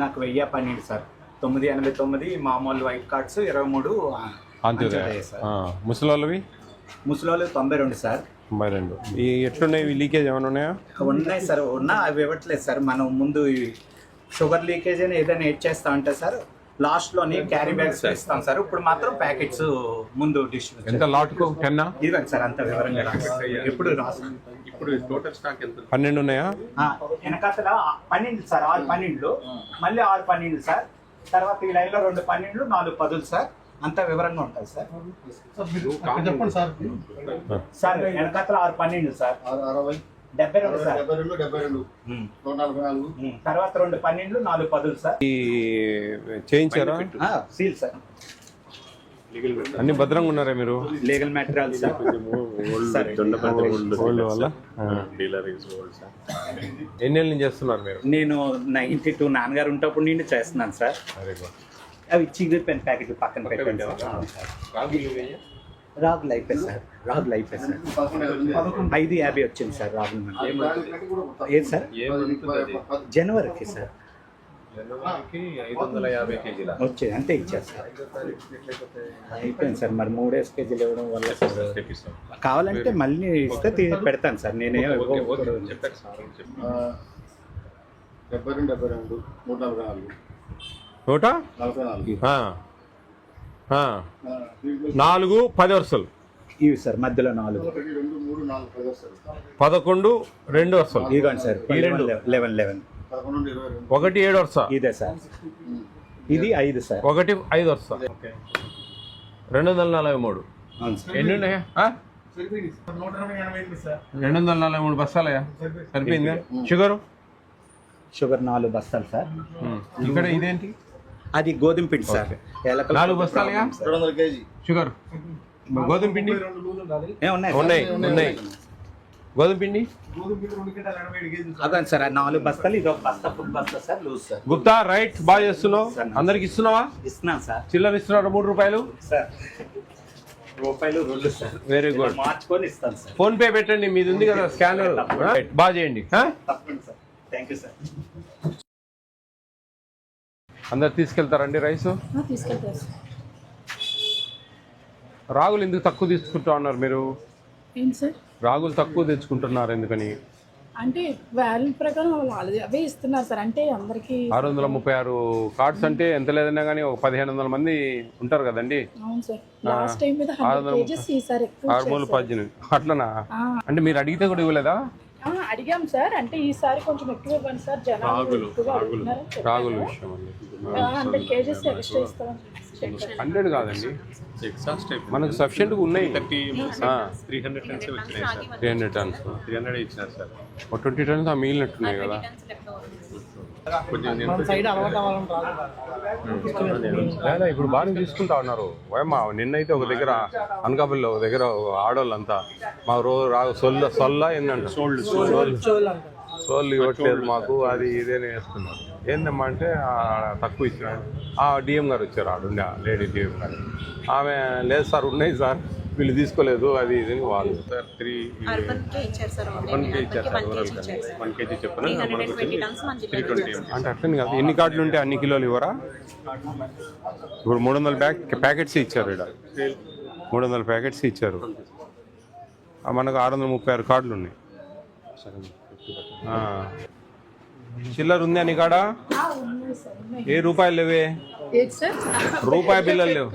నాకు 1012 సార్. 989 మామూలు white cards, 23 Antyodaya sir. ముసలి ముసలోళ్ళు 92 సార్. 92. ఈ ఎట్లున్నాయి లీకేజ్ ఏమైనా ఉన్నాయా? ఉన్నాయి సార్, అవి ఇవ్వట్లేదు సార్. మనం ముందు షుగర్ లీకేజ్ అని ఏదైనా ఎడ్ చేస్తా అంటే సార్ లాస్ట్లోని క్యారీ బ్యాగ్స్ ఇస్తాం సార్. ఇప్పుడు మాత్రం ప్యాకెట్స్ ముందు డిస్ట్రిబ్యూట్. ఎంత లాట్కు 10? ఇవ్వండి సార్, అంత వివరంగా ఎప్పుడు రాసు. ఇప్పుడు టోటల్ స్టాక్ ఎంత? 12 ఉన్నాయా? వెనకాతల 12 సార్, 6 12, మళ్ళీ 6 12 సార్. తర్వాత ఈ లైన్లో 2 12, 4 10 సార్. అంత వివరంగా ఉంటుంది సార్. చెప్పండి సార్. సార్ వెనకాతల 6 12 సార్, 72 సార్, 144. తర్వాత 2 12, 4 10 సార్. ఈ చేయించారా? Seal sir. అన్ని భద్రంగా ఉన్నారా మీరు? Legal material sir. ఓల్డ్ వల్ల ఎన్నేళ్ళ నుంచి చేస్తున్నారు మీరు? నేను 92 నాన్నగారు ఉంటప్పుడు నేను చేస్తున్నాను సార్. అవి చిగిరిపోయిన ప్యాకెట్లు పక్కన పెట్టండి. రాగులు అయిపోయి సార్, రాగులు అయిపోయి సార్. 550 వచ్చింది సార్ రాగులు. ఏది సార్? జనవరికి సార్ వచ్చేది అంతే ఇచ్చారు సార్. అయిపోయింది సార్. మరి 3 కేజీలు ఇవ్వడం వల్ల సార్ కావాలంటే మళ్ళీ ఇస్తే పెడతాను సార్. నేనే నూట 4 10 వరుసలు ఇవి సార్. మధ్యలో 4 11 2 వరుసలు ఇవ్వండి సార్. 11 1 7 వరుస ఇదే సార్. ఇది 5 సార్. 1 5 వరుస 243. ఎన్ని ఉన్నాయా? 243 బస్తాలయా? సరిపోయిందా? షుగర్ 4 బస్తాలు సార్. ఇక్కడ ఇదేంటి? అది గోధుమ పిండి సార్. 4 బస్తాలయా? 200 kg sugar. గోధుమ పిండి ఉన్నాయి గోధుమ పిండి అదే సార్. 4 బస్తాలు, ఇది 1 బస్తా ఫుడ్ బస్తా sir. Loose sir. Gupta right, బాగా చేస్తున్నావు. అందరికి ఇస్తున్నావా? ఇస్తున్నాను సార్. చిల్లర ఇస్తున్నారు 3 రూపాయలు సార్. రూపాయలు 2 సార్. Very good. మార్చుకొని ఇస్తాను సార్. ఫోన్ పే పెట్టండి, మీది ఉంది కదా స్కానర్. బాగా చేయండి. తప్పకుండా సార్. Thank you sir. అందరు తీసుకెళ్తారండి రైస్? తీసుకెళ్తారు సార్. రాగులు ఎందుకు తక్కువ తీసుకుంటా ఉన్నారు మీరు? ఏంటి సార్? రాగులు తక్కువ తెచ్చుకుంటున్నారు ఎందుకని? అంటే వాల్యూ ప్రకారం వాళ్ళు అవే ఇస్తున్నారు సార్. అంటే అందరికి 636 కార్డ్స్ అంటే ఎంత లేదన్నా కానీ ఒక 1500 మంది ఉంటారు కదండి. అవును సార్. లాస్ట్ టైం మీద 100 కేజెస్ ఈసారి ఎక్కువ 618 అట్లనా? అంటే మీరు అడిగితే కూడా ఇవ్వలేదా? అడిగాం సార్. అంటే ఈసారి కొంచెం ఎక్కువ ఇవ్వండి సార్, జనాలు ఎక్కువగా అడుగుతున్నారు. రాగుల విషయం అండి. 100 కేజెస్ ఎక్స్ట్రా ఇస్తాం. 100 కాదండి, మనకు సఫిషియెంట్గా ఉన్నాయి. 300 టన్స్ వచ్చినాయి సార్. 300 టన్స్ 300 ఇచ్చినారు సార్. 20 టన్స్ ఆ మిగిలినట్టున్నాయి కదా. లేదా ఇప్పుడు బాగానే తీసుకుంటా ఉన్నారు. మా నిన్నైతే ఒక దగ్గర అనకాపల్లిలో ఒక దగ్గర ఆడవాళ్ళంతా మా సొల్ల ఏంటంటే సోళ్ళు ఇవ్వట్లేదు మాకు, అది ఇదేనే వేస్తున్నారు. ఏందమ్మా అంటే తక్కువ ఇచ్చినాడు. డిఎం గారు వచ్చారు, ఆడుండే లేడీ డిఎం గారు. ఆమె లేదు సార్ ఉన్నాయి సార్, వీళ్ళు తీసుకోలేదు, అది ఇది వాళ్ళు సార్. 1 kg చెప్పిన అంటే అట్లని కాదు. ఎన్ని కార్డులు ఉంటే అన్ని కిలోలు ఇవ్వరా? ఇప్పుడు 300 ప్యాకెట్స్ ఇచ్చారు. ఇక్కడ 300 ప్యాకెట్స్ ఇచ్చారు. మనకు 636 కార్డులు ఉన్నాయి. చిల్లర ఉంది అని కాడ ఏ రూపాయలు లేవే? రూపాయి బిల్లలు లేవు.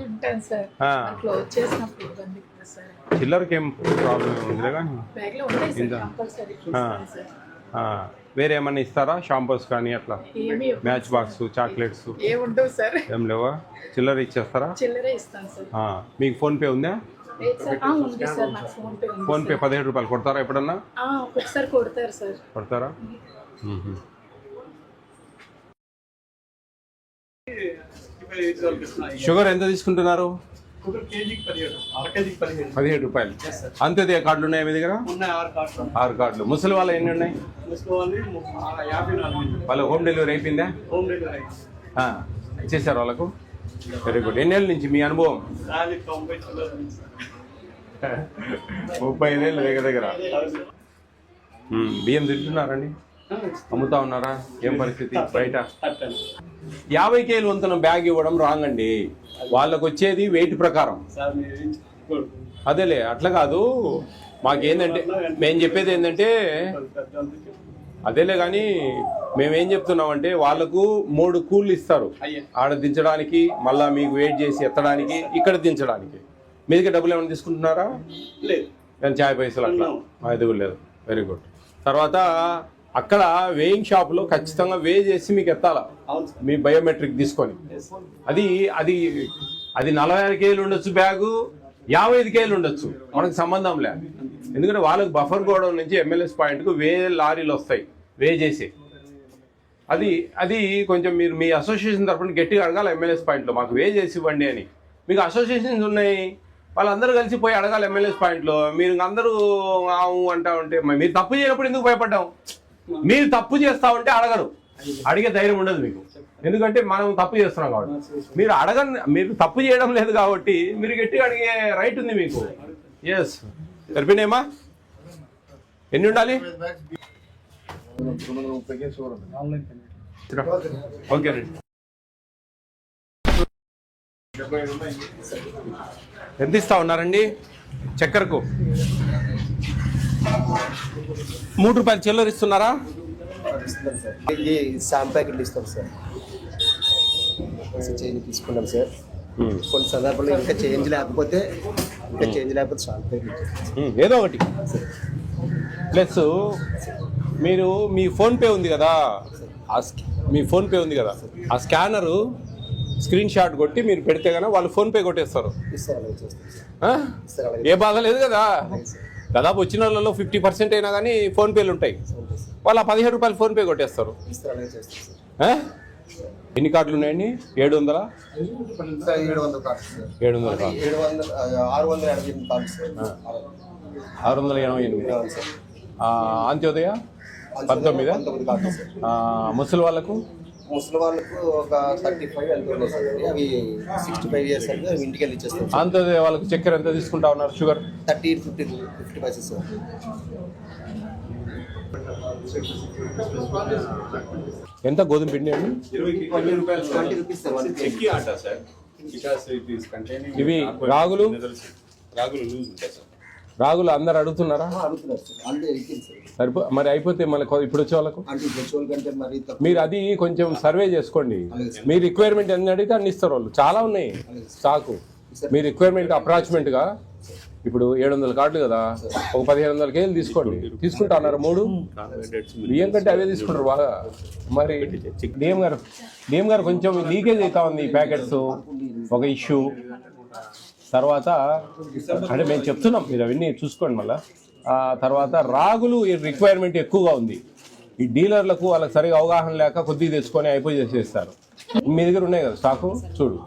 చిల్లరకి ఏం ప్రాబ్లం ఉంది కానీ వేరే ఏమన్నా ఇస్తారా? షాంపూస్ కానీ అట్లా, మ్యాచ్ బాక్స్, చాక్లెట్స్ ఏం లేవా? చిల్లర ఇచ్చేస్తారా? మీకు ఫోన్పే ఉందా? ఫోన్పే 15 రూపాయలు కొడతారా ఎప్పుడన్నా? కొడతారా? షుగర్ ఎంత తీసుకుంటున్నారు? 17 రూపాయలు. అంత్యోదయ కార్డులు ఉన్నాయా మీ దగ్గర? 6 కార్డులు. ముసలి వాళ్ళు ఎన్ని ఉన్నాయి? వాళ్ళ హోమ్ డెలివరీ అయిపోయిందా? ఇచ్చేసారు వాళ్ళకు? Very good. ఎన్నేళ్ళ నుంచి మీ అనుభవం? 35 ఏళ్ళు దగ్గర దగ్గర. బియ్యం తింటున్నారండి? అమ్ముతా ఉన్నారా? ఏం పరిస్థితి బయట? 50 కేలు వంతున బ్యాగ్ ఇవ్వడం రాంగ్ అండి. వాళ్ళకు వచ్చేది వెయిట్ ప్రకారం. అదేలే, అట్లా కాదు. మాకేందంటే మేము చెప్పేది ఏంటంటే అదేలే, కానీ మేమేం చెప్తున్నామంటే వాళ్ళకు 3 కూళ్ళు ఇస్తారు, ఆడ దించడానికి, మళ్ళా మీకు వెయిట్ చేసి ఎత్తడానికి, ఇక్కడ దించడానికి. మీదికి డబ్బులు ఏమైనా తీసుకుంటున్నారా? లేదు. నేను చాయ్ పైసలు అట్లా అది కూడా లేదు. Very good. తర్వాత అక్కడ వేయింగ్ షాప్లో ఖచ్చితంగా వే చేసి మీకు ఎత్తాలా, మీ బయోమెట్రిక్ తీసుకొని. అది అది అది 46 కేలు ఉండొచ్చు బ్యాగు, 55 కేలు ఉండొచ్చు, మనకు సంబంధం లేదు. ఎందుకంటే వాళ్ళకి బఫర్ గోడౌన్ నుంచి ఎమ్మెల్యేస్ పాయింట్కు లారీలు వస్తాయి వే చేసి. అది అది కొంచెం మీరు మీ అసోసియేషన్ తరఫున గట్టిగా అడగాలి ఎమ్మెల్యేస్ పాయింట్లో, మాకు వే చేసి ఇవ్వండి అని. మీకు అసోసియేషన్స్ ఉన్నాయి, వాళ్ళందరూ కలిసి పోయి అడగాలి ఎమ్మెల్యేస్ పాయింట్లో. మీరు అందరూ అంటా ఉంటే మీరు తప్పు చేయనప్పుడు ఎందుకు భయపడ్డాం? మీరు తప్పు చేస్తా ఉంటే అడగరు, అడిగే ధైర్యం ఉండదు మీకు. ఎందుకంటే మనం తప్పు చేస్తున్నాం కాబట్టి. మీరు తప్పు చేయడం లేదు కాబట్టి మీరు గట్టిగా అడిగే రైట్ ఉంది మీకు. ఎస్, సరిపోయినాయమ్మా? ఎన్ని ఉండాలి? ఓకే రండి. ఎంత ఇస్తా ఉన్నారండి చక్కెరకు? 3 రూపాయలు చిల్లర ఇస్తున్నారా? శాంప్ ప్యాకెట్లు ఇస్తాం సార్. చేంజ్ తీసుకున్నాం సార్. కొన్ని సందర్భంలో ఇంకా చేంజ్ లేకపోతే శాంప్ ప్యాకెట్ ఏదో ఒకటి. ప్లస్ మీరు మీ ఫోన్పే ఉంది కదా, మీ ఫోన్పే ఉంది కదా, ఆ స్కానరు స్క్రీన్ షాట్ కొట్టి మీరు పెడితే కనుక వాళ్ళు ఫోన్పే కొట్టేస్తారు. ఏ బాధ లేదు కదా. దాదాపు వచ్చిన వాళ్ళలో 50% అయినా కానీ ఫోన్పేలు ఉంటాయి. వాళ్ళు 17 రూపాయలు ఫోన్పే కొట్టేస్తారు. ఎన్ని కార్డులు ఉన్నాయండి? 700 688. అంత్యోదయ 19. ముసలి వాళ్ళకు ఒక 35 ఎంత ఉన్నాయి సార్. అవి 65 ఇయర్స్ అంటే ఇంటికి వెళ్ళి ఇచ్చేస్తాం. అంత్యోదయ వాళ్ళకు చక్కెర ఎంత తీసుకుంటా ఉన్నారు? Sugar 30-50 Pisces sir. ఎంత గోధుమ పిండి అండి? 20 రూపీస్ సార్. ఇవి రాగులు లూజ్ ఉంటాయి సార్. రాగులు అందరు అడుగుతున్నారా? అడుగుతున్నారు సార్. అంటే సరిపో మరి అయిపోతే మళ్ళీ ఇప్పుడు వచ్చే వాళ్ళకు మీరు అది కొంచెం సర్వే చేసుకోండి. మీ రిక్వైర్మెంట్ ఎన్ని అడిగితే అన్ని ఇస్తారు వాళ్ళు. చాలా ఉన్నాయి స్టాకు. మీ రిక్వైర్మెంట్ అప్రాచ్మెంట్గా ఇప్పుడు 700 కార్డులు కదా, ఒక 1500 కేజీలు తీసుకోండి. తీసుకుంటా అన్నారు 3 బియ్యం కంటే అవే తీసుకుంటారు బాగా. మరి డిఎం గారు కొంచెం లీకేజ్ అవుతా ఉంది ఈ ప్యాకెట్స్, ఒక ఇష్యూ. తర్వాత అంటే మేము చెప్తున్నాం, మీరు అవన్నీ చూసుకోండి మళ్ళీ. తర్వాత రాగులు రిక్వైర్మెంట్ ఎక్కువగా ఉంది. ఈ డీలర్లకు వాళ్ళకి సరిగా అవగాహన లేక కొద్దిగా తెచ్చుకొని అయిపోయి చేసేస్తారు. మీ దగ్గర ఉన్నాయి కదా స్టాకు, చూడు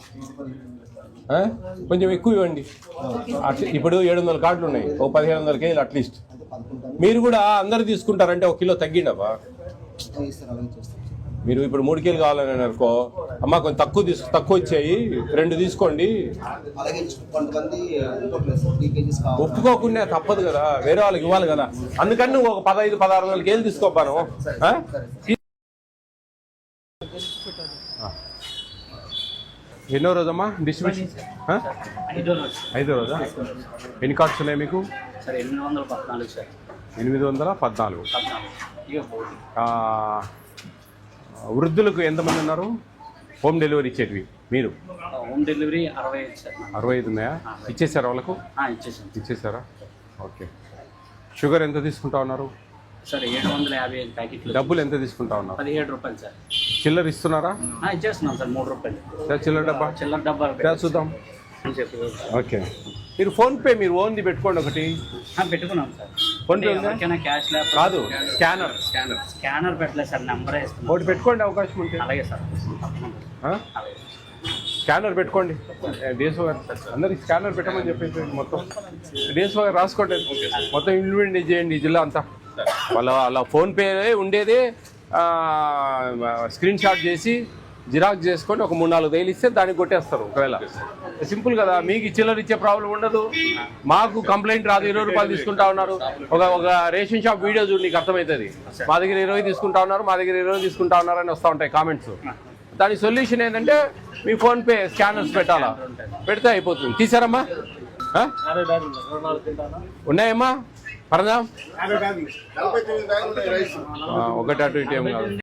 కొంచెం ఎక్కువ ఇవ్వండి. ఇప్పుడు 700 కార్డులు ఉన్నాయి, ఒక 1500 కేజీలు అట్లీస్ట్. మీరు కూడా అందరు తీసుకుంటారంటే 1 కిలో తగ్గిండబ్బా. మీరు ఇప్పుడు 3 కేజీలు కావాలని అనుకో, అమ్మ కొంచెం తక్కువ ఇచ్చాయి 2 తీసుకోండి. ఒప్పుకోకుండా తప్పదు కదా, వేరే వాళ్ళకి ఇవ్వాలి కదా. అందుకని నువ్వు ఒక 1500-1600 కేజీలు తీసుకోపాను. ఎన్నో రోజమ్మా డిస్ట్రిబ్యూషన్? 5వ రోజా? ఎన్ని కార్డ్స్ ఉన్నాయి మీకు? 814. వృద్ధులకు ఎంతమంది ఉన్నారు హోమ్ డెలివరీ ఇచ్చేటివి? మీరు హోమ్ డెలివరీ 65 ఉన్నాయా? ఇచ్చేసారా వాళ్ళకు? ఇచ్చేసారా? ఓకే. షుగర్ ఎంత తీసుకుంటా ఉన్నారు సార్? 755 ప్యాకెట్లు. డబ్బులు ఎంత తీసుకుంటా ఉన్నారు? 17 రూపాయలు సార్. చిల్లర ఇస్తున్నారా? ఇచ్చేస్తున్నాం సార్ 3 రూపాయలు. చిల్లర డబ్బా చూద్దాం. ఓకే. మీరు ఫోన్పే మీరు ఓన్ది పెట్టుకోండి ఒకటి. పెట్టుకున్నాం సార్. ఫోన్పే క్యాష్ కాదు, స్కానర్ పెట్టలేదు సార్, నెంబరే ఇస్తున్నాం. ఒకటి పెట్టుకోండి అవకాశం ఉంటే. అలాగే సార్. స్కానర్ పెట్టుకోండి. డిఎస్ఓ గారు అందరికి స్కానర్ పెట్టమని చెప్పేసి మొత్తం డిఎస్ఓ గారు రాసుకోండి. మొత్తం ఇంప్లిమెంట్ చేయండి ఈ జిల్లా అంతా. వాళ్ళ ఫోన్పే ఉండేదే స్క్రీన్ షాట్ చేసి జిరాక్స్ చేసుకొని ఒక 3-4 వేలు ఇస్తే దానికి కొట్టేస్తారు ఒకవేళ. సింపుల్ కదా, మీకు చిల్లర ఇచ్చే ప్రాబ్లం ఉండదు, మాకు కంప్లైంట్ రాదు. 20 రూపాయలు తీసుకుంటా ఉన్నారు. ఒక రేషన్ షాప్ వీడియో చూడు, నీకు అర్థమవుతుంది. మా దగ్గర 20 తీసుకుంటా ఉన్నారు, మా దగ్గర 20 తీసుకుంటా ఉన్నారు అని వస్తూ ఉంటాయి కామెంట్స్. దాని సొల్యూషన్ ఏంటంటే మీ ఫోన్పే స్కానర్స్ పెట్టాలా, పెడితే అయిపోతుంది. తీసారమ్మా? ఉన్నాయమ్మా? పరదా ఒకటి అటు ఇటు ఏం కాదు.